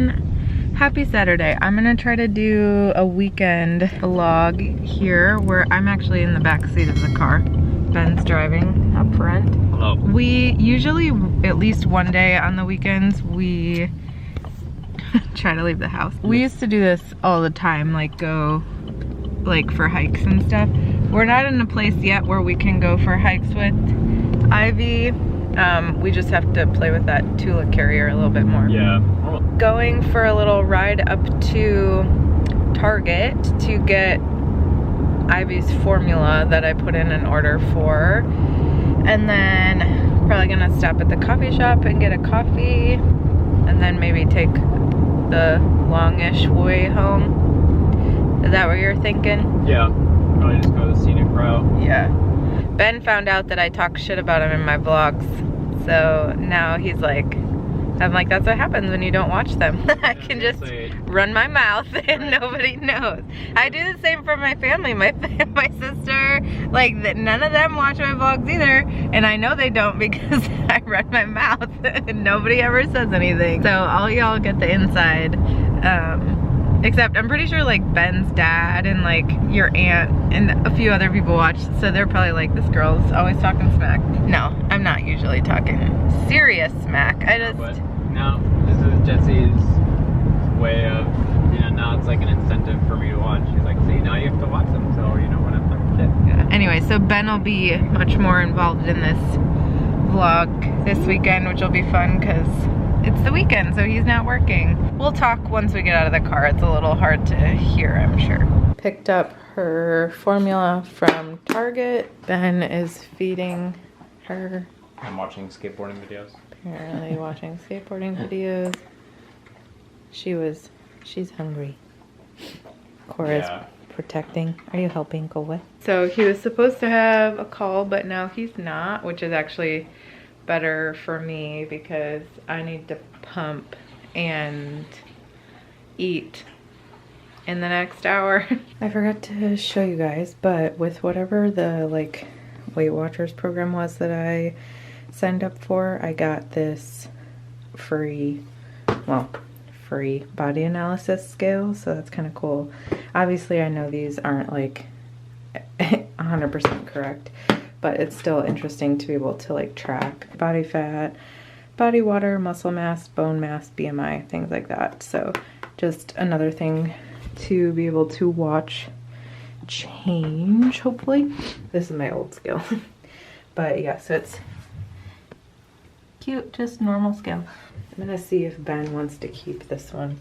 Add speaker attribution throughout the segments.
Speaker 1: everyone. Happy Saturday. I'm gonna try to do a weekend vlog here where I'm actually in the back seat of the car. Ben's driving up front.
Speaker 2: Hello.
Speaker 1: We usually, at least one day on the weekends, we try to leave the house. We used to do this all the time, like go like for hikes and stuff. We're not in a place yet where we can go for hikes with Ivy. We just have to play with that Tula carrier a little bit more.
Speaker 2: Yeah.
Speaker 1: Going for a little ride up to Target to get Ivy's formula that I put in an order for. And then probably gonna stop at the coffee shop and get a coffee. And then maybe take the longish way home. Is that what you're thinking?
Speaker 2: Yeah. Probably just go the scenic route.
Speaker 1: Yeah. Ben found out that I talk shit about him in my vlogs. So now he's like, I'm like, that's what happens when you don't watch them. I can just run my mouth and nobody knows. I do the same for my family. My sister, like, none of them watch my vlogs either. And I know they don't because I run my mouth and nobody ever says anything. So all y'all get the inside. Except I'm pretty sure like Ben's dad and like your aunt and a few other people watch, so they're probably like, this girl's always talking smack. No, I'm not usually talking serious smack. I just...
Speaker 2: No, this is Jesse's way of, you know, now it's like an incentive for me to watch. She's like, see, now you have to watch them, so you know what I'm talking shit.
Speaker 1: Yeah. Anyway, so Ben will be much more involved in this vlog this weekend, which will be fun because it's the weekend, so he's not working. We'll talk once we get out of the car. It's a little hard to hear, I'm sure. Picked up her formula from Target. Ben is feeding her.
Speaker 2: I'm watching skateboarding videos.
Speaker 1: Apparently watching skateboarding videos. She's hungry. Cora's protecting. Are you helping go with? So he was supposed to have a call, but now he's not, which is actually better for me because I need to pump and eat in the next hour. I forgot to show you guys, but with whatever the like Weight Watchers program was that I signed up for, I got this free body analysis scale, so that's kind of cool. Obviously I know these aren't like 100% correct, but it's still interesting to be able to like track body fat, body water, muscle mass, bone mass, BMI, things like that. So just another thing to be able to watch change, hopefully. This is my old scale. But yeah, so it's cute, just normal scale. I'm gonna see if Ben wants to keep this one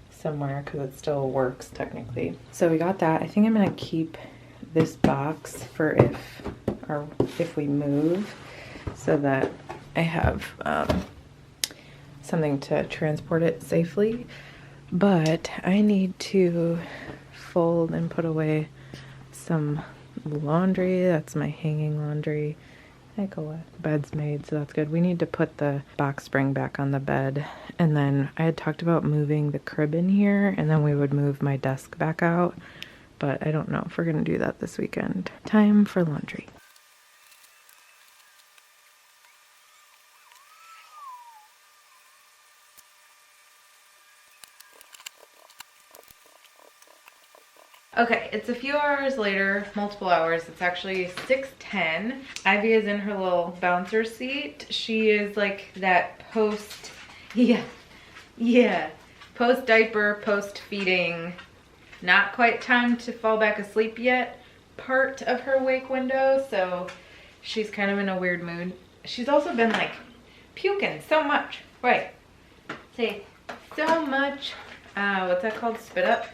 Speaker 1: somewhere because it still works technically. So we got that. I think I'm gonna keep this box for if we move, so that I have something to transport it safely. But I need to fold and put away some laundry. That's my hanging laundry. Bed's made, so that's good. We need to put the box spring back on the bed, and then I had talked about moving the crib in here, and then we would move my desk back out, but I don't know if we're gonna do that this weekend. Time for laundry. Okay, it's a few hours later, multiple hours. It's actually 6:10. Ivy is in her little bouncer seat. She is like that post diaper, post feeding, not quite time to fall back asleep yet part of her wake window. So she's kind of in a weird mood. She's also been like puking so much. Right, say so much. What's that called? Spit up?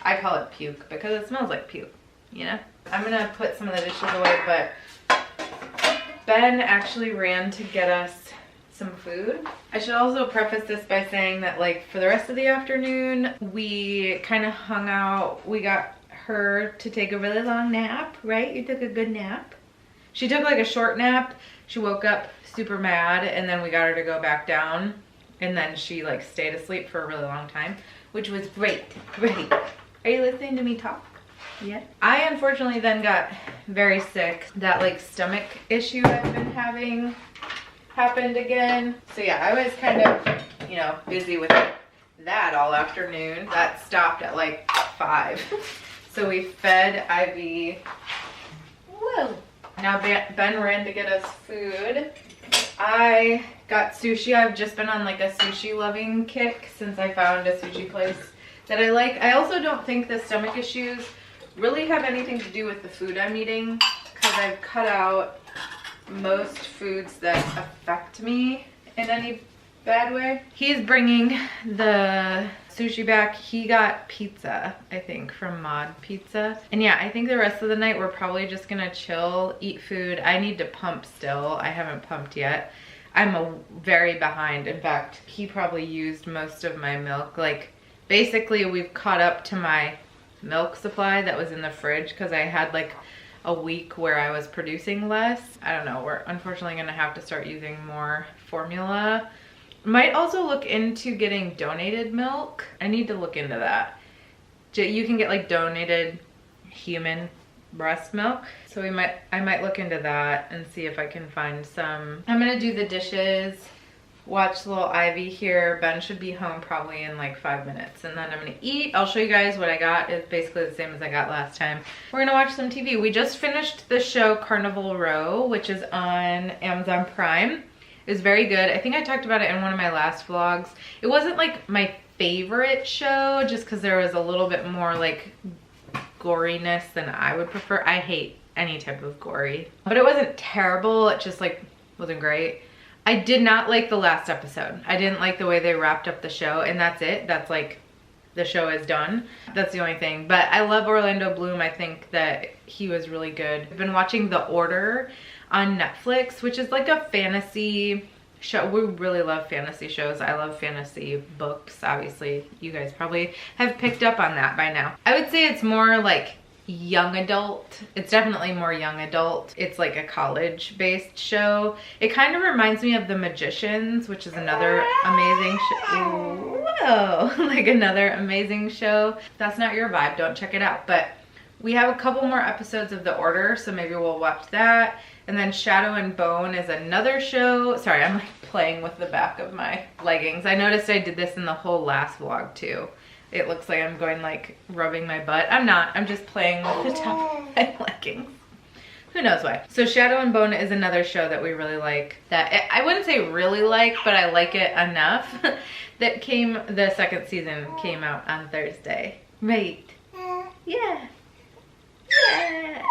Speaker 1: I call it puke because it smells like puke, you know? I'm gonna put some of the dishes away, but Ben actually ran to get us some food. I should also preface this by saying that like for the rest of the afternoon, we kind of hung out. We got her to take a really long nap, right? You took a good nap. She took like a short nap. She woke up super mad, and then we got her to go back down, and then she like stayed asleep for a really long time, which was great. Are you listening to me talk? Yeah. I unfortunately then got very sick. That like stomach issue I've been having happened again. So yeah, I was kind of, you know, busy with that all afternoon. That stopped at like 5. So we fed Ivy. Whoa. Now Ben ran to get us food. I got sushi. I've just been on like a sushi loving kick since I found a sushi place that I like. I also don't think the stomach issues really have anything to do with the food I'm eating, because I've cut out most foods that affect me in any bad way. He's bringing the sushi back. He got pizza, I think, from Mod Pizza. And yeah, I think the rest of the night we're probably just gonna chill, eat food. I need to pump still. I haven't pumped yet. I'm very behind. In fact, he probably used most of my milk. Like, basically we've caught up to my milk supply that was in the fridge because I had like a week where I was producing less. I don't know, we're unfortunately gonna have to start using more formula. Might also look into getting donated milk. I need to look into that. You can get like donated human breast milk. So I might look into that and see if I can find some. I'm gonna do the dishes, watch little Ivy here. Ben should be home probably in like 5 minutes, and then I'm gonna eat. I'll show you guys what I got. It's basically the same as I got last time. We're gonna watch some TV. We just finished the show Carnival Row, which is on Amazon Prime. It was very good. I think I talked about it in one of my last vlogs. It wasn't like my favorite show just because there was a little bit more like goriness than I would prefer. I hate any type of gory, but it wasn't terrible. It just like wasn't great. I did not like the last episode. I didn't like the way they wrapped up the show, and that's it. That's like, the show is done. That's the only thing. But I love Orlando Bloom. I think that he was really good. I've been watching The Order on Netflix, which is like a fantasy show. We really love fantasy shows. I love fantasy books. Obviously, you guys probably have picked up on that by now. I would say it's more like young adult. It's definitely more young adult. It's like a college-based show. It kind of reminds me of The Magicians, which is another amazing show. Whoa, like another amazing show. If that's not your vibe, don't check it out. But we have a couple more episodes of The Order, so maybe we'll watch that. And then Shadow and Bone is another show. Sorry, I'm like playing with the back of my leggings. I noticed I did this in the whole last vlog too. It looks like I'm going like rubbing my butt. I'm not, I'm just playing with the top of my leggings. Who knows why. So Shadow and Bone is another show that we really like. That I wouldn't say really like, but I like it enough. That the second season came out on Thursday. Right. Yeah. Yeah.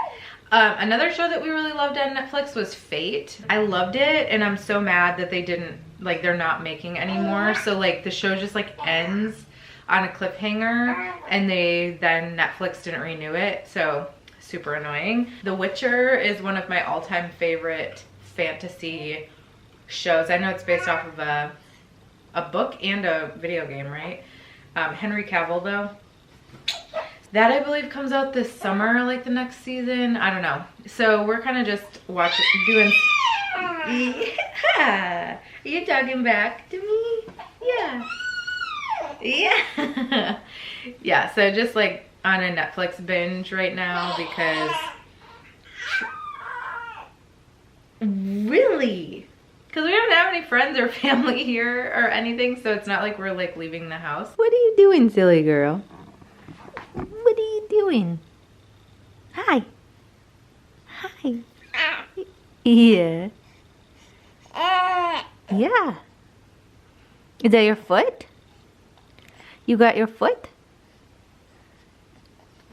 Speaker 1: Another show that we really loved on Netflix was Fate. I loved it, and I'm so mad that they didn't, like, they're not making anymore. So like the show just like ends on a cliffhanger, and then Netflix didn't renew it, so super annoying. The Witcher is one of my all-time favorite fantasy shows. I know it's based off of a book and a video game, right? Henry Cavill though. That I believe comes out this summer, like the next season. I don't know. So we're kind of just watching, doing. Yeah. Are you talking back to me? Yeah. Yeah. Yeah, so just like on a Netflix binge right now because really, because we don't have any friends or family here or anything, so it's not like we're like leaving the house. What are you doing, silly girl? What are you doing? Hi. Hi. Yeah. Yeah. Is that your foot? You got your foot?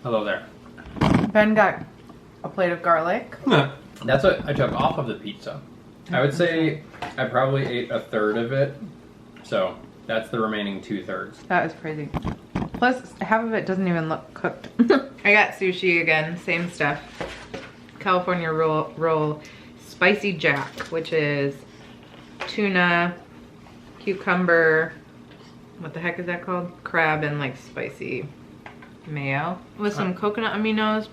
Speaker 2: Hello there.
Speaker 1: Ben got a plate of garlic.
Speaker 2: That's what I took off of the pizza. I would say I probably ate a third of it, so that's the remaining 2/3.
Speaker 1: That is crazy. Plus, half of it doesn't even look cooked. I got sushi again, same stuff. California roll spicy jack, which is tuna, cucumber, what the heck is that called? Crab and like spicy mayo with some coconut aminos.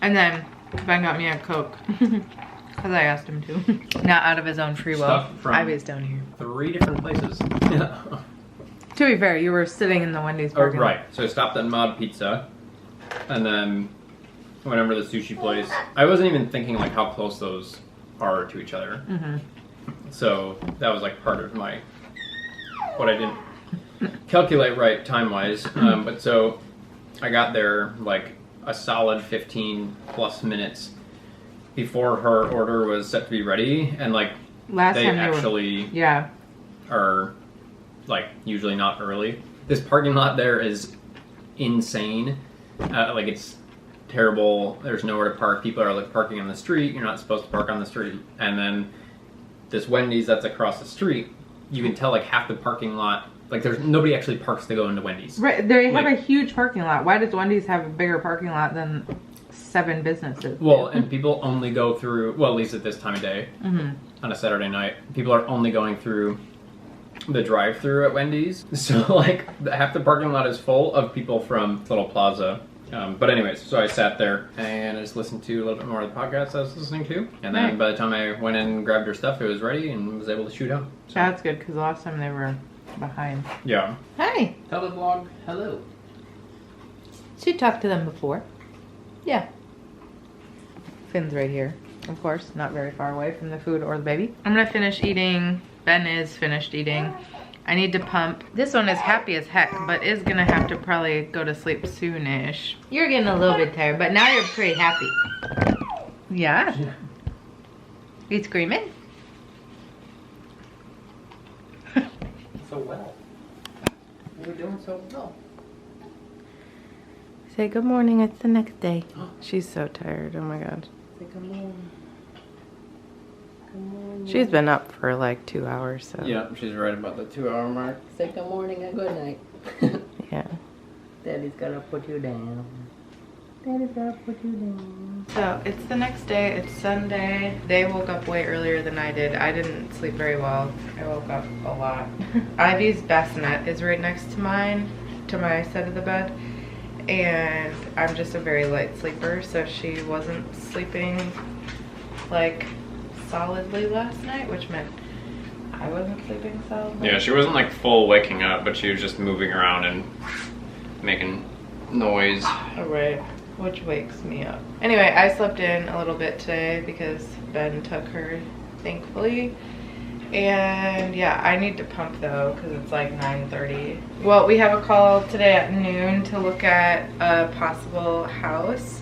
Speaker 1: And then Ben got me a Coke because I asked him to. Not out of his own free will.
Speaker 2: Stuff from
Speaker 1: Ivy's down here.
Speaker 2: 3 different places.
Speaker 1: To be fair, you were sitting in the Wendy's parking lot.
Speaker 2: Right. So I stopped at Mod Pizza, and then went over to the sushi place. I wasn't even thinking like how close those are to each other. So that was like part of my what I didn't calculate right time-wise. But so I got there like a solid 15 plus minutes before her order was set to be ready, and like
Speaker 1: Last
Speaker 2: they
Speaker 1: time
Speaker 2: actually
Speaker 1: yeah.
Speaker 2: are like usually not early. This parking lot there is insane. Like it's terrible. There's nowhere to park. People are like parking on the street. You're not supposed to park on the street. And then this Wendy's that's across the street, you can tell like half the parking lot, like there's nobody actually parks to go into Wendy's.
Speaker 1: Right, they have
Speaker 2: Like-
Speaker 1: a huge parking lot. Why does Wendy's have a bigger parking lot than 7 businesses?
Speaker 2: Well, and people only go through, well, at least at this time of day, on a Saturday night, people are only going through the drive-through at Wendy's. So like half the parking lot is full of people from Little Plaza. But anyways, so I sat there and I just listened to a little bit more of the podcast I was listening to. And then
Speaker 1: Right.
Speaker 2: by the time I went in and grabbed her stuff, it was ready and was able to shoot out. So,
Speaker 1: That's good, because last time they were behind.
Speaker 2: yeah.
Speaker 1: Hi.
Speaker 2: Hello vlog, hello.
Speaker 1: She talked to them before. Yeah. Finn's right here. Of course, not very far away from the food or the baby. I'm gonna finish eating. Ben is finished eating. I need to pump. This one is happy as heck, but is gonna have to probably go to sleep soonish. You're getting a little bit tired, but now you're pretty happy. Yeah? You screaming?
Speaker 2: So well. We're doing so well.
Speaker 1: Say good morning, it's the next day. She's so tired, oh my god.
Speaker 3: Say good morning. Good morning.
Speaker 1: She's been up for like 2 hours, so.
Speaker 2: Yeah, she's right about the 2-hour mark.
Speaker 3: Say good morning and good night.
Speaker 1: Yeah.
Speaker 3: Daddy's gotta put you down. Daddy's gotta put you down.
Speaker 1: So it's the next day, it's Sunday. They woke up way earlier than I did. I didn't sleep very well. I woke up a lot. Ivy's bassinet is right next to mine, to my side of the bed. And I'm just a very light sleeper, so she wasn't sleeping like solidly last night, which meant I wasn't sleeping solidly.
Speaker 2: Yeah, she wasn't like full waking up, but she was just moving around and making noise.
Speaker 1: Alright, which wakes me up. Anyway, I slept in a little bit today because Ben took her, thankfully. And yeah, I need to pump though because it's like 9:30. Well, we have a call today at noon to look at a possible house.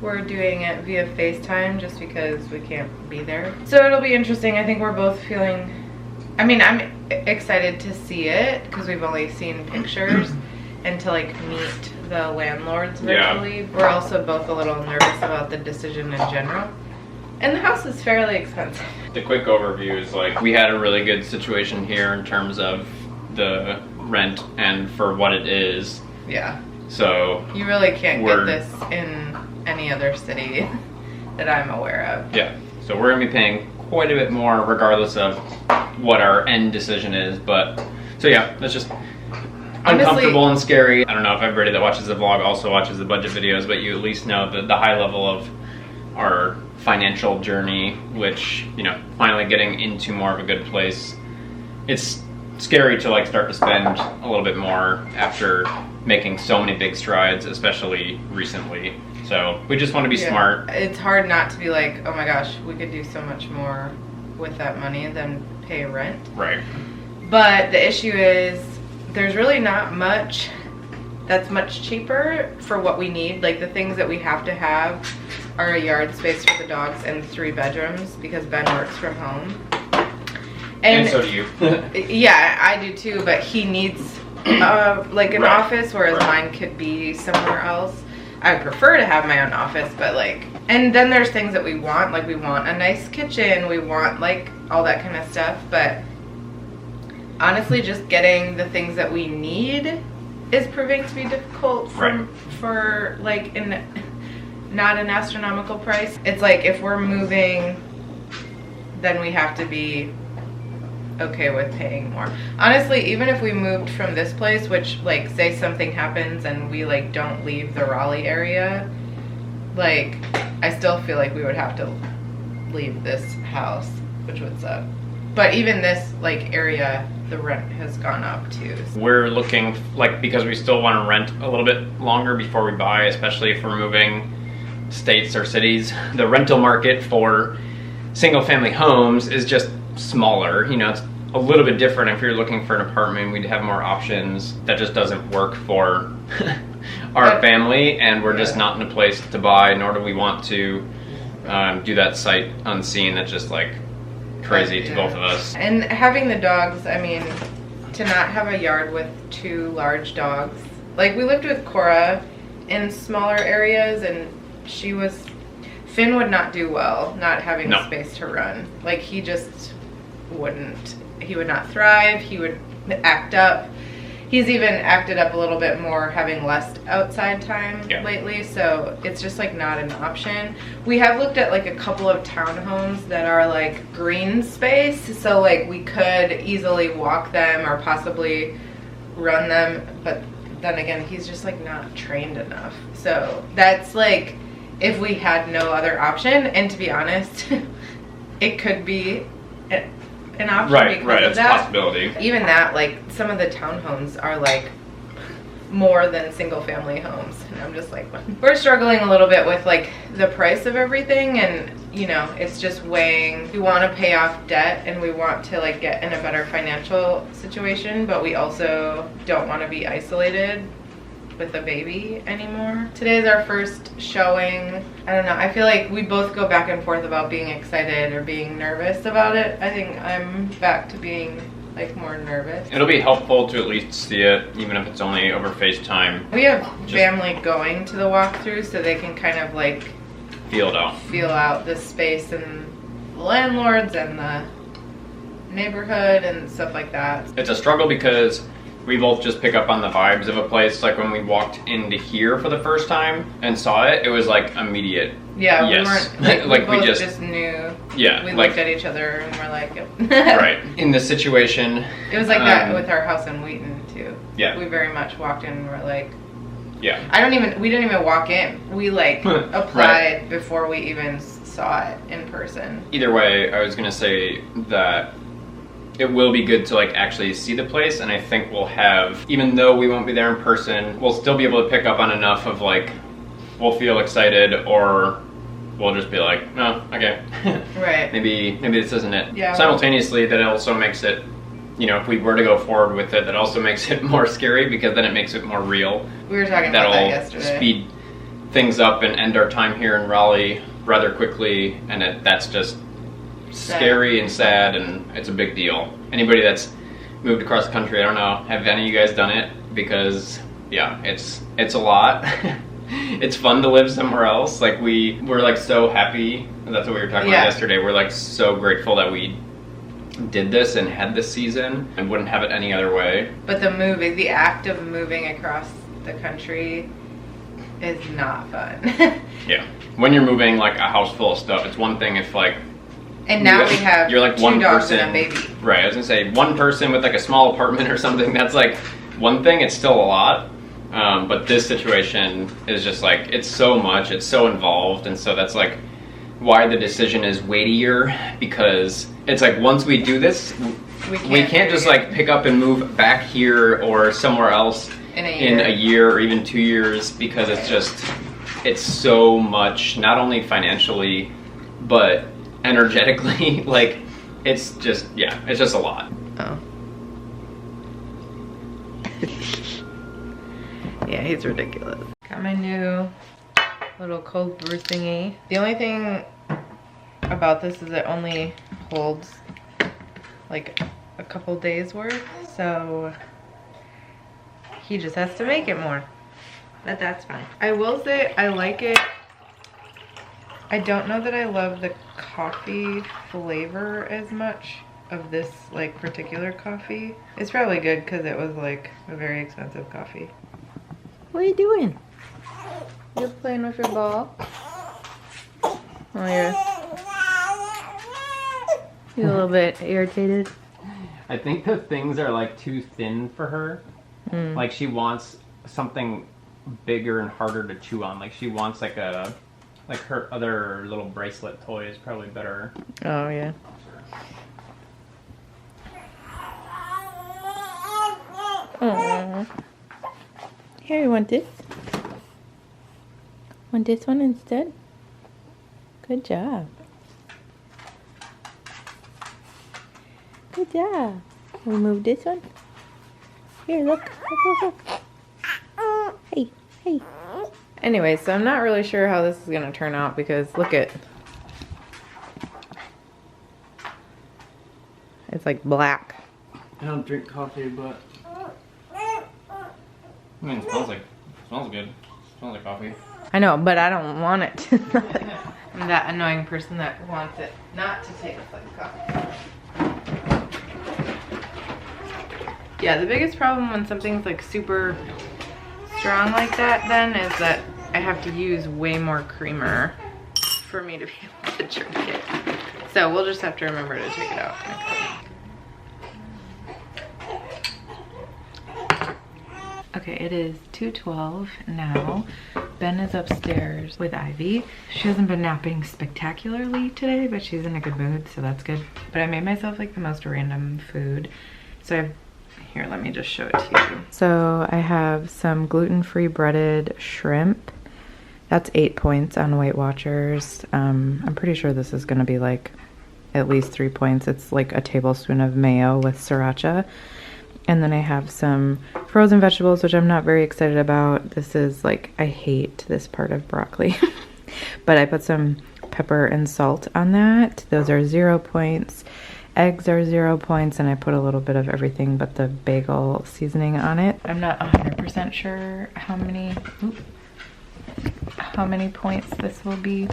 Speaker 1: We're doing it via FaceTime just because we can't be there. So it'll be interesting. I think we're both feeling, I mean, I'm excited to see it because we've only seen pictures and to like meet the landlords virtually. Yeah. We're also both a little nervous about the decision in general. And the house is fairly expensive.
Speaker 2: The quick overview is like we had a really good situation here in terms of the rent and for what it is.
Speaker 1: Yeah.
Speaker 2: So
Speaker 1: you really can't get this in any other city that I'm aware of.
Speaker 2: Yeah. So we're gonna be paying quite a bit more regardless of what our end decision is. But so yeah, that's just uncomfortable and scary. I don't know if everybody that watches the vlog also watches the budget videos, but you at least know the high level of our financial journey, which, you know, finally getting into more of a good place. It's scary to like start to spend a little bit more after making so many big strides, especially recently. So we just want to be smart.
Speaker 1: It's hard not to be like, oh my gosh, we could do so much more with that money than pay rent.
Speaker 2: Right.
Speaker 1: But the issue is there's really not much that's much cheaper for what we need. Like the things that we have to have are a yard space for the dogs and 3 bedrooms because Ben works from home.
Speaker 2: And so do you.
Speaker 1: Yeah, I do too, but he needs like an office, whereas mine could be somewhere else. I would prefer to have my own office, but like, and then there's things that we want, like we want a nice kitchen, we want like all that kind of stuff, but honestly just getting the things that we need is proving to be difficult for like not an astronomical price. It's like if we're moving, then we have to be okay with paying more. Honestly, even if we moved from this place, which like say something happens and we like don't leave the Raleigh area, like I still feel like we would have to leave this house, which would suck. But even this like area, the rent has gone up too.
Speaker 2: We're looking like, because we still want to rent a little bit longer before we buy, especially if we're moving states or cities. The rental market for single family homes is just smaller. You know, it's a little bit different. If you're looking for an apartment, we'd have more options. That just doesn't work for our family, and we're just not in a place to buy, nor do we want to do that sight unseen. That's just like crazy to both of us.
Speaker 1: And having the dogs, I mean, to not have a yard with 2 large dogs. Like, we lived with Cora in smaller areas, and Finn would not do well not having the space to run. Like, he just wouldn't. He would not thrive. He would act up. He's even acted up a little bit more having less outside time lately, so it's just like not an option. We have looked at like a couple of townhomes that are like green space, so like we could easily walk them or possibly run them, but then again, he's just like not trained enough. So that's like if we had no other option, and to be honest, it could be an option,
Speaker 2: right, it's a possibility.
Speaker 1: Even that, like, some of the townhomes are like more than single family homes, and I'm just like, we're struggling a little bit with like the price of everything, and you know, it's just weighing. We want to pay off debt and we want to like get in a better financial situation, but we also don't want to be isolated with a baby anymore. Today is our first showing. I don't know, I feel like we both go back and forth about being excited or being nervous about it. I think I'm back to being like more nervous.
Speaker 2: It'll be helpful to at least see it, even if it's only over FaceTime.
Speaker 1: We have family going to the walkthrough, so they can kind of like
Speaker 2: feel out
Speaker 1: the space and the landlords and the neighborhood and stuff like that.
Speaker 2: It's a struggle because we both just pick up on the vibes of a place. Like when we walked into here for the first time and saw it, it was like immediate.
Speaker 1: Yeah,
Speaker 2: yes.
Speaker 1: we weren't like,
Speaker 2: we
Speaker 1: just knew.
Speaker 2: Yeah,
Speaker 1: we looked at each other and we're like, yep.
Speaker 2: Right. In this situation,
Speaker 1: it was like that with our house in Wheaton too.
Speaker 2: Yeah,
Speaker 1: we very much walked in and we're like,
Speaker 2: yeah.
Speaker 1: We didn't even walk in. We like applied before we even saw it in person.
Speaker 2: Either way, I was gonna say that it will be good to like actually see the place, and I think we'll have, even though we won't be there in person, we'll still be able to pick up on enough of like, we'll feel excited or we'll just be like, no, okay.
Speaker 1: Right.
Speaker 2: maybe this isn't it.
Speaker 1: Yeah.
Speaker 2: Simultaneously, that also makes it, you know, if we were to go forward with it, that also makes it more scary because then it makes it more real.
Speaker 1: We were talking about that yesterday.
Speaker 2: That'll speed things up and end our time here in Raleigh rather quickly, and that's just scary and sad, and it's a big deal. Anybody that's moved across the country, I don't know, have any of you guys done it? Because yeah, it's a lot. It's fun to live somewhere else. Like we're like so happy, and that's what we were talking about yesterday. We're like so grateful that we did this and had this season and wouldn't have it any other way.
Speaker 1: But the act of moving across the country is not fun.
Speaker 2: Yeah, when you're moving like a house full of stuff, it's one thing if like,
Speaker 1: and now we have
Speaker 2: you're like
Speaker 1: 2
Speaker 2: one
Speaker 1: dogs
Speaker 2: person,
Speaker 1: and a baby.
Speaker 2: Right, I was gonna say one person with like a small apartment or something, that's like one thing, it's still a lot. But this situation is just like, it's so much, it's so involved, and so that's like why the decision is weightier, because it's like once we do this, we can't just like pick up and move back here or somewhere else in a year or even 2 years, because it's so much, not only financially but energetically. Like it's just a lot.
Speaker 1: Oh. Yeah, he's ridiculous. Got my new little cold brew thingy. The only thing about this is it only holds like a couple days worth, so he just has to make it more. But that's fine. I will say I like it. I don't know that I love the coffee flavor as much of this like particular coffee. It's probably good because it was like a very expensive coffee. What are you doing? You're playing with your ball? Oh, you're a little bit irritated.
Speaker 2: I think the things are like too thin for her. Like she wants something bigger and harder to chew on. Like she wants like her other little bracelet toy is probably better.
Speaker 1: Oh yeah. Aww. Here, you want this? Want this one instead? Good job. Good job. We'll move this one. Here, look. Look. Hey, hey. Anyway, so I'm not really sure how this is gonna turn out because look at, it's like black.
Speaker 2: I don't drink coffee, but I mean, it smells good. It smells like coffee.
Speaker 1: I know, but I don't want it to. I'm that annoying person that wants it not to taste like coffee. Yeah, the biggest problem when something's like super strong like that then is that I have to use way more creamer for me to be able to drink it. So we'll just have to remember to take it out. Okay, it is 2:12 now. Ben is upstairs with Ivy. She hasn't been napping spectacularly today, but she's in a good mood, so that's good. But I made myself like the most random food. So I've, here, let me just show it to you. So I have some gluten-free breaded shrimp. That's 8 points on Weight Watchers. I'm pretty sure this is gonna be like at least 3 points. It's like a tablespoon of mayo with sriracha. And then I have some frozen vegetables, which I'm not very excited about. This is like, I hate this part of broccoli. But I put some pepper and salt on that. Those are 0 points. Eggs are 0 points, and I put a little bit of everything but the bagel seasoning on it. I'm not 100% sure how many points this will be,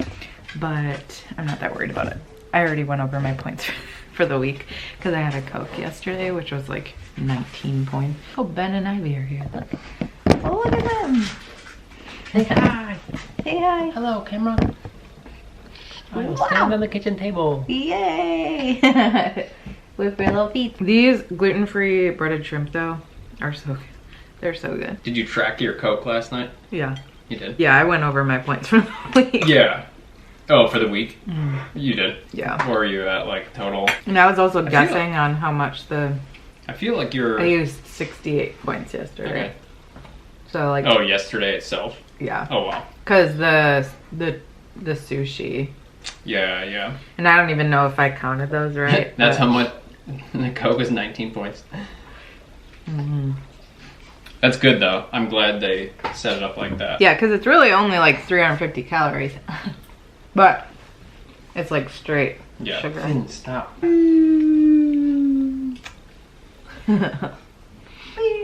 Speaker 1: but I'm not that worried about it. I already went over my points for the week because I had a Coke yesterday, which was like 19 points. Oh, Ben and Ivy are here. Look. Oh, look at them.
Speaker 3: Say hi.
Speaker 1: Say hi.
Speaker 3: Hello, camera. I will stand on the kitchen table.
Speaker 1: Yay! With your little feet. These gluten-free breaded shrimp though are so good. They're so good.
Speaker 2: Did you track your Coke last night?
Speaker 1: Yeah.
Speaker 2: You did?
Speaker 1: Yeah, I went over my points for the week.
Speaker 2: Yeah. Oh, for the week? You did?
Speaker 1: Yeah.
Speaker 2: Or are you at like total?
Speaker 1: And I was also guessing on how much
Speaker 2: I feel like you're...
Speaker 1: I used 68 points yesterday.
Speaker 2: Okay.
Speaker 1: So like...
Speaker 2: Oh, yesterday itself?
Speaker 1: Yeah.
Speaker 2: Oh, wow.
Speaker 1: Because the sushi.
Speaker 2: Yeah.
Speaker 1: And I don't even know if I counted those right.
Speaker 2: That's how much... The Coke was 19 points. That's good though. I'm glad they set it up like that.
Speaker 1: Yeah, because it's really only like 350 calories. But it's like straight sugar.
Speaker 2: Stop.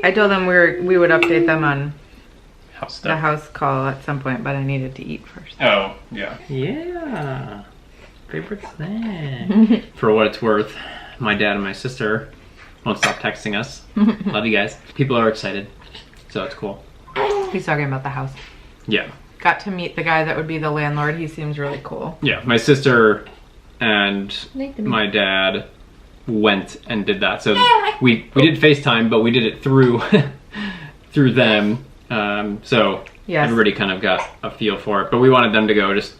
Speaker 1: I told them we would update them on
Speaker 2: House
Speaker 1: the
Speaker 2: stuff.
Speaker 1: house call at some point, but I needed to eat first.
Speaker 2: Oh, yeah.
Speaker 3: Yeah. Favorite snack.
Speaker 2: For what it's worth, my dad and my sister won't stop texting us. Love you guys. People are excited, so it's cool.
Speaker 1: He's talking about the house.
Speaker 2: Yeah.
Speaker 1: Got to meet the guy that would be the landlord. He seems really cool.
Speaker 2: Yeah, my sister and my dad went and did that. So we did FaceTime, but we did it through through them. So
Speaker 1: Yes.
Speaker 2: everybody kind of got a feel for it. But we wanted them to go just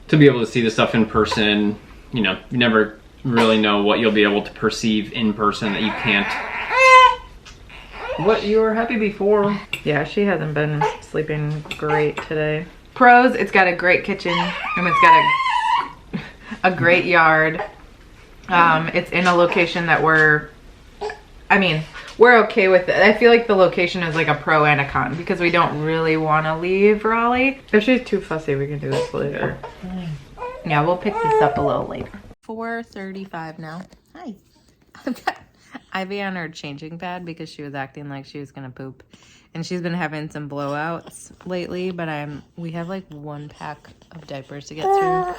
Speaker 2: to be able to see the stuff in person. You know, you never really know what you'll be able to perceive in person that you can't. What, you were happy before?
Speaker 1: Yeah, she hasn't been sleeping great today. Pros, it's got a great kitchen and it's got a great yard. It's in a location that we're okay with it. I feel like the location is like a pro and a con because we don't really want to leave Raleigh. If she's too fussy, we can do this later. Yeah, we'll pick this up a little later. 4:35 now. Hi. I've got Ivy on her changing pad because she was acting like she was gonna poop, and she's been having some blowouts lately. But we have like 1 pack of diapers to get through.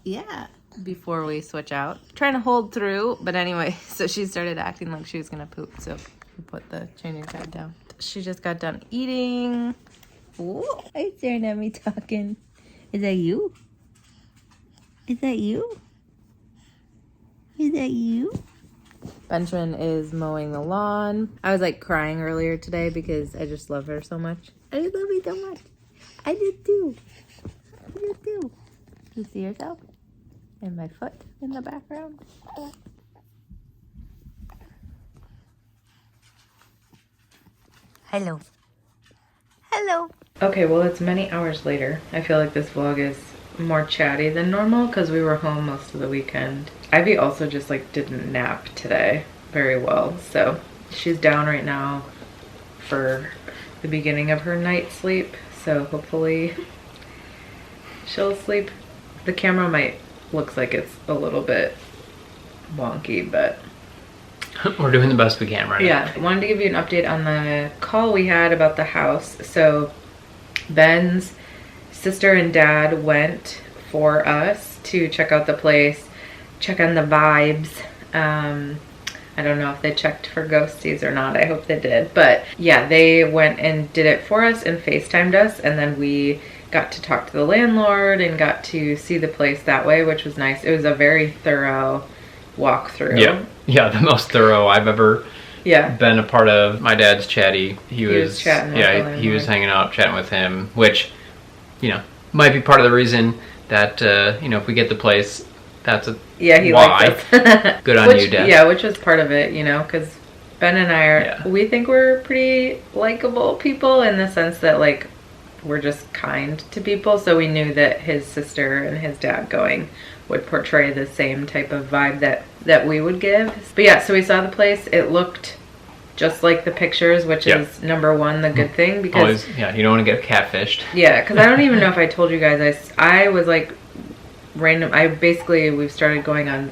Speaker 1: Yeah, before we switch out. Trying to hold through, but anyway, so she started acting like she was gonna poop, so we put the changing pad down. She just got done eating. Ooh, are you staring at me talking? Is that you? Is that you? Is that you? Benjamin is mowing the lawn. I was like crying earlier today because I just love her so much. I just love you so much. I did too. I did too. You see yourself? And my foot in the background. Hello. Hello. Okay, well, it's many hours later. I feel like this vlog is more chatty than normal because we were home most of the weekend. Ivy also just like didn't nap today very well, so she's down right now for the beginning of her night sleep, so hopefully she'll sleep. The camera looks like it's a little bit wonky, but
Speaker 2: we're doing the best we can right now.
Speaker 1: Yeah, I wanted to give you an update on the call we had about the house. So Ben's sister and dad went for us to check out the place, check on the vibes. I don't know if they checked for ghosties or not. I hope they did. But yeah, they went and did it for us and FaceTimed us. And then we got to talk to the landlord and got to see the place that way, which was nice. It was a very thorough walkthrough.
Speaker 2: Yeah, the most thorough I've ever been a part of. My dad's chatty. He was chatting with the landlord. He was hanging out, chatting with him, which, you know, might be part of the reason that, you know, if we get the place, that's
Speaker 1: he
Speaker 2: why.
Speaker 1: liked us.
Speaker 2: Good on you, Dad.
Speaker 1: Yeah, which was part of it, you know, because Ben and I we think we're pretty likable people in the sense that, like, we're just kind to people. So we knew that his sister and his dad going would portray the same type of vibe that we would give. But yeah, so we saw the place. It looked just like the pictures, which is number one, the good thing, because
Speaker 2: always, you don't want to get catfished.
Speaker 1: Yeah, because I don't even know if I told you guys. I was like random. We've started going on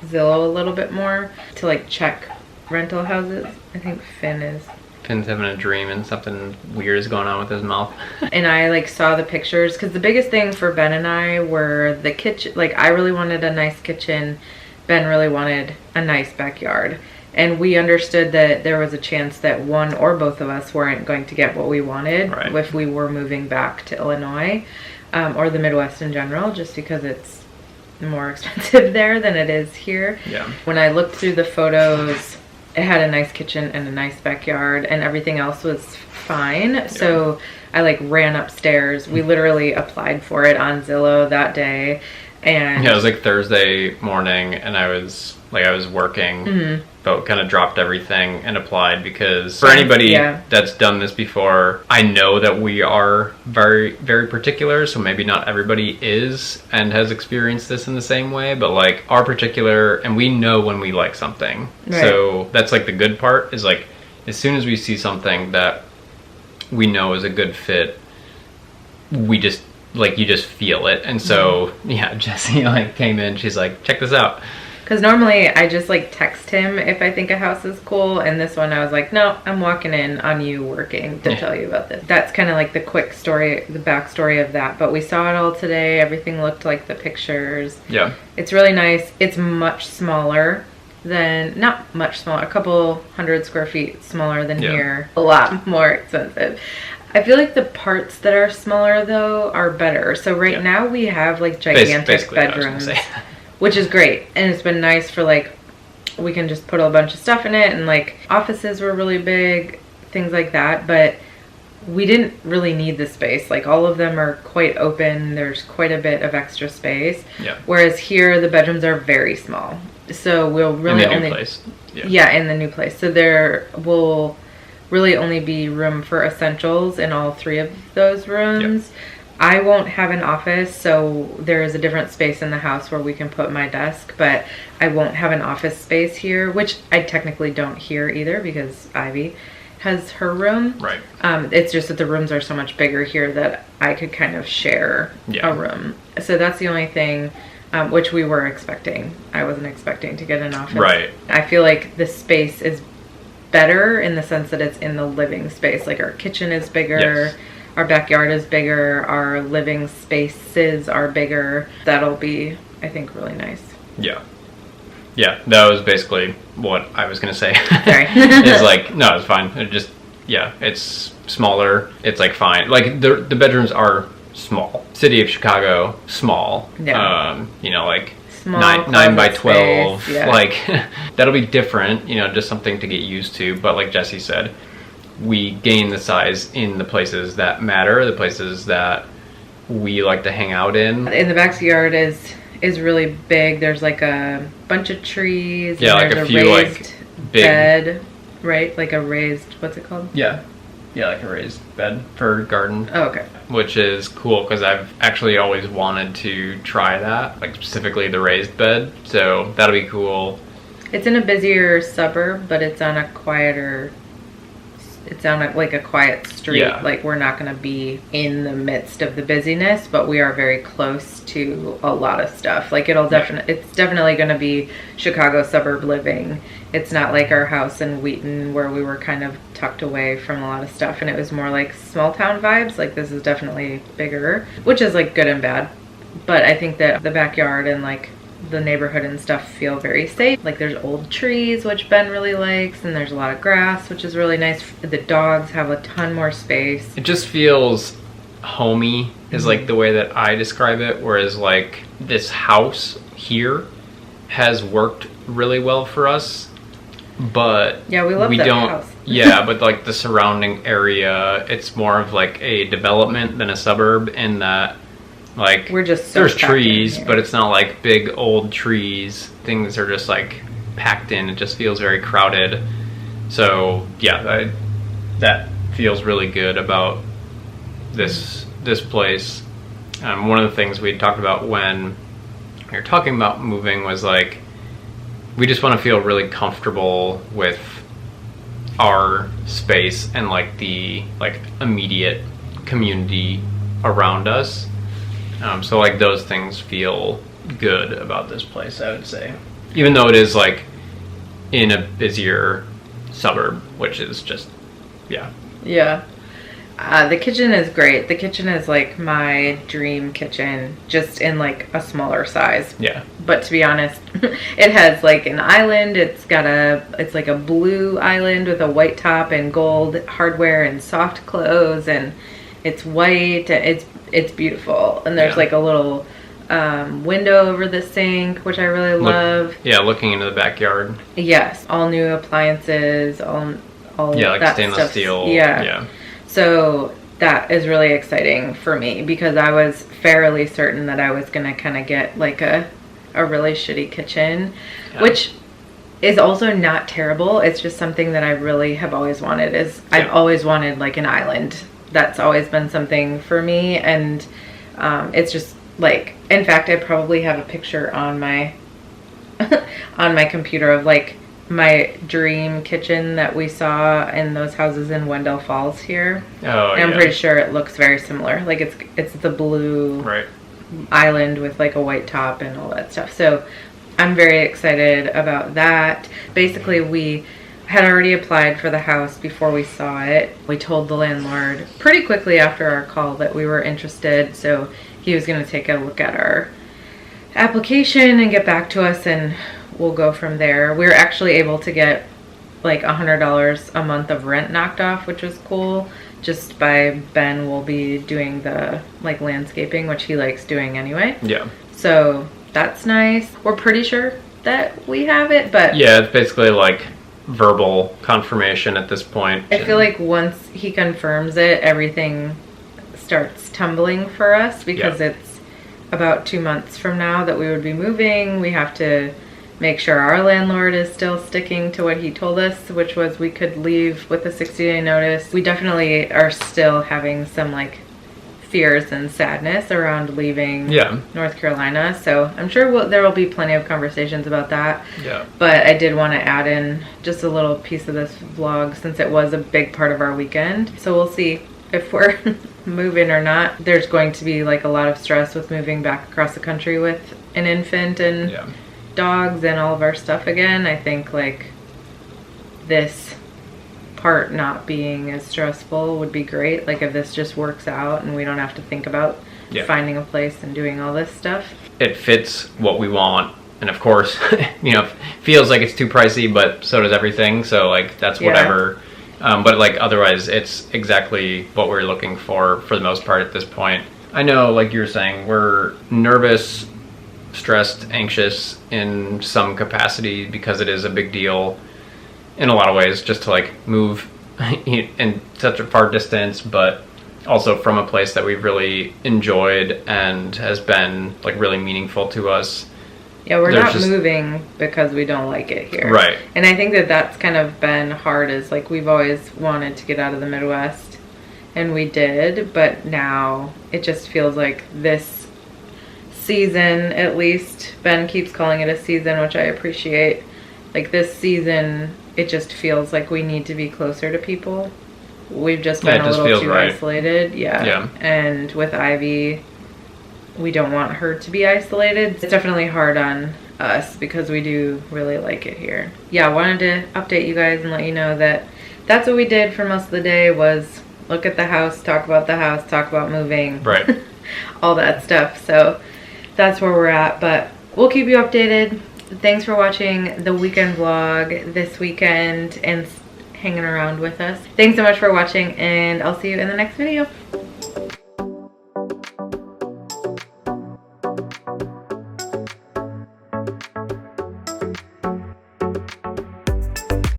Speaker 1: Zillow a little bit more to like check rental houses. I think Finn's
Speaker 2: having a dream and something weird is going on with his mouth.
Speaker 1: And I like saw the pictures because the biggest thing for Ben and I were the kitchen. Like, I really wanted a nice kitchen. Ben really wanted a nice backyard. And we understood that there was a chance that one or both of us weren't going to get what we wanted if we were moving back to Illinois or the Midwest in general, just because it's more expensive there than it is here.
Speaker 2: Yeah.
Speaker 1: When I looked through the photos, it had a nice kitchen and a nice backyard, and everything else was fine. Yeah. So I like ran upstairs. We literally applied for it on Zillow that day. And
Speaker 2: it was like Thursday morning, and I was working, but kind of dropped everything and applied because for anybody that's done this before, I know that we are very, very particular. So maybe not everybody is and has experienced this in the same way, but like our particular, and we know when we like something. Right. So that's like the good part is like, as soon as we see something that we know is a good fit, we just, like, you just feel it. And so Jessie like came in, she's like, check this out,
Speaker 1: because normally I just like text him if I think a house is cool, and this one I was like, no, I'm walking in on you working to tell you about this. That's kind of like the quick story, the backstory of that. But we saw it all today. Everything looked like the pictures.
Speaker 2: Yeah,
Speaker 1: it's really nice. It's much smaller than, not much smaller, a couple 100 square feet smaller than here. A lot more expensive. I feel like the parts that are smaller though are better. So right now we have like gigantic bedrooms, which is great. And it's been nice for like, we can just put a bunch of stuff in it, and like offices were really big, things like that. But we didn't really need the space. Like, all of them are quite open. There's quite a bit of extra space.
Speaker 2: Yeah.
Speaker 1: Whereas here the bedrooms are very small. So we'll really
Speaker 2: in the new place.
Speaker 1: In the new place. So there will really only be room for essentials in all three of those rooms. Yep. I won't have an office, so there is a different space in the house where we can put my desk, but I won't have an office space here, which I technically don't here either because Ivy has her room.
Speaker 2: Right.
Speaker 1: It's just that the rooms are so much bigger here that I could kind of share a room. So that's the only thing which we were expecting. I wasn't expecting to get an office.
Speaker 2: Right.
Speaker 1: I feel like the space is better in the sense that it's in the living space. Like, our kitchen is bigger. Yes. Our backyard is bigger. Our living spaces are bigger. That'll be, I think, really nice.
Speaker 2: Yeah. Yeah, that was basically what I was going to say.
Speaker 1: Sorry.
Speaker 2: It's like, no, it's fine. It just, it's smaller. It's like fine. Like, the bedrooms are small. City of Chicago, small.
Speaker 1: Yeah.
Speaker 2: Like
Speaker 1: small
Speaker 2: 9 by 12.
Speaker 1: Space, yeah.
Speaker 2: Like, that'll be different, just something to get used to. But like Jessie said, we gain the size in the places that matter, the places that we like to hang out in.
Speaker 1: In the backyard is really big. There's like a bunch of trees.
Speaker 2: Yeah,
Speaker 1: and
Speaker 2: like a few like big
Speaker 1: bed, right? Like a raised, what's it called?
Speaker 2: Yeah. Yeah, like a raised bed for garden.
Speaker 1: Oh, okay.
Speaker 2: Which is cool because I've actually always wanted to try that, like specifically the raised bed. So that'll be cool.
Speaker 1: It's in a busier suburb, but it's on a quieter. It's on like a quiet street.
Speaker 2: Yeah.
Speaker 1: Like we're not going to be in the midst of the busyness, but we are very close to a lot of stuff. Like it's definitely going to be Chicago suburb living. It's not like our house in Wheaton where we were kind of tucked away from a lot of stuff and it was more like small town vibes. Like this is definitely bigger, which is like good and bad. But I think that the backyard and like the neighborhood and stuff feel very safe. Like there's old trees, which Ben really likes, and there's a lot of grass, which is really nice. The dogs have a ton more space.
Speaker 2: It just feels homey is like the way that I describe it, whereas like this house here has worked really well for us, but
Speaker 1: yeah, we love that house.
Speaker 2: Yeah, but like the surrounding area, it's more of like a development than a suburb in that like
Speaker 1: we're just so
Speaker 2: there's trees, but it's not like big old trees. Things are just like packed in. It just feels very crowded. So yeah, that feels really good about this place. One of the things we talked about when we were talking about moving was like we just want to feel really comfortable with our space and like the like immediate community around us. So like those things feel good about this place, I would say. Even though it is like in a busier suburb, which is just, yeah.
Speaker 1: Yeah. The kitchen is great. The kitchen is like my dream kitchen, just in like a smaller size.
Speaker 2: Yeah.
Speaker 1: But to be honest, it has like an island. It's like a blue island with a white top and gold hardware and soft clothes, and it's white. It's beautiful. And there's like a little window over the sink, which I really love.
Speaker 2: Looking into the backyard.
Speaker 1: Yes. All new appliances, all
Speaker 2: like
Speaker 1: that
Speaker 2: stainless
Speaker 1: stuff.
Speaker 2: steel.
Speaker 1: Yeah. So that is really exciting for me because I was fairly certain that I was going to kind of get like a really shitty kitchen, which is also not terrible. It's just something that I really have always wanted. I've always wanted like an island. That's always been something for me. And it's just like, in fact, I probably have a picture on my on my computer of like my dream kitchen that we saw in those houses in Wendell Falls here.
Speaker 2: Oh,
Speaker 1: and I'm pretty sure it looks very similar. Like it's the blue island with like a white top and all that stuff. So I'm very excited about that. Basically, we had already applied for the house before we saw it. We told the landlord pretty quickly after our call that we were interested. So he was going to take a look at our application and get back to us, and we'll go from there. We were actually able to get like $100 a month of rent knocked off, which was cool. Just by Ben will be doing the like landscaping, which he likes doing anyway.
Speaker 2: Yeah.
Speaker 1: So that's nice. We're pretty sure that we have it, but
Speaker 2: yeah, it's basically like verbal confirmation at this point.
Speaker 1: I feel like once he confirms it, everything starts tumbling for us because it's about 2 months from now that we would be moving. We have to make sure our landlord is still sticking to what he told us, which was we could leave with a 60-day notice. We definitely are still having some like fears and sadness around leaving North Carolina. So I'm sure there will be plenty of conversations about that.
Speaker 2: Yeah.
Speaker 1: But I did want to add in just a little piece of this vlog since it was a big part of our weekend. So we'll see if we're moving or not. There's going to be like a lot of stress with moving back across the country with an infant and dogs and all of our stuff again. I think like this part not being as stressful would be great. Like if this just works out and we don't have to think about finding a place and doing all this stuff. It
Speaker 2: fits what we want. And of course, you know, feels like it's too pricey, but so does everything. So like that's whatever. But like otherwise it's exactly what we're looking for the most part at this point. I know, like you were saying, we're nervous, stressed, anxious in some capacity because it is a big deal in a lot of ways just to like move in such a far distance, but also from a place that we've really enjoyed and has been like really meaningful to us.
Speaker 1: Yeah, we're
Speaker 2: There's
Speaker 1: not
Speaker 2: just-
Speaker 1: moving because we don't like it here.
Speaker 2: Right.
Speaker 1: And I think that that's kind of been hard, is like we've always wanted to get out of the Midwest, and we did, but now it just feels like this season, at least, Ben keeps calling it a season, which I appreciate. Like this season, it just feels like we need to be closer to people. We've just been a little too isolated. Yeah. And with Ivy, we don't want her to be isolated. It's definitely hard on us because we do really like it here. Yeah, I wanted to update you guys and let you know that that's what we did for most of the day, was look at the house, talk about the house, talk about moving.
Speaker 2: Right.
Speaker 1: All that stuff. So that's where we're at, but we'll keep you updated. Thanks for watching the weekend vlog this weekend and hanging around with us. Thanks so much for watching, and I'll see you in the next video.